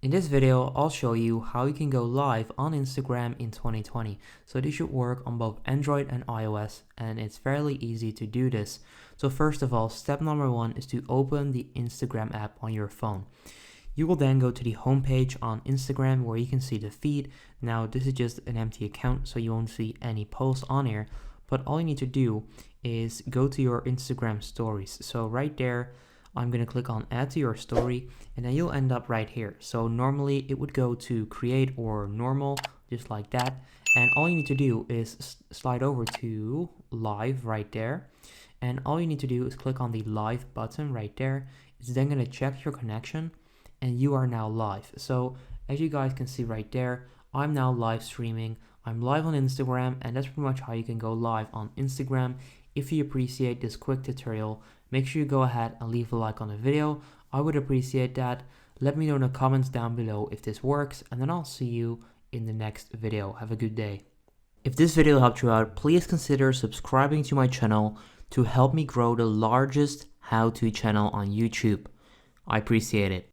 In this video, I'll show you how you can go live on Instagram in 2020. So this should work on both Android and iOS, and it's fairly easy to do this. So first of all, step number one is to open the Instagram app on your phone. You will then go to the homepage on Instagram where you can see the feed. Now this is just an empty account, so you won't see any posts on here, but all you need to do is go to your Instagram stories. So right there, I'm going to click on add to your story, and then you'll end up right here. So normally it would go to create or normal, just like that. And all you need to do is slide over to live right there. And all you need to do is click on the live button right there. It's then going to check your connection and you are now live. So as you guys can see right there, I'm now live streaming. I'm live on Instagram, and that's pretty much how you can go live on Instagram. If you appreciate this quick tutorial, make sure you go ahead and leave a like on the video. I would appreciate that. Let me know in the comments down below if this works, and then I'll see you in the next video. Have a good day. If this video helped you out, please consider subscribing to my channel to help me grow the largest how-to channel on YouTube. I appreciate it.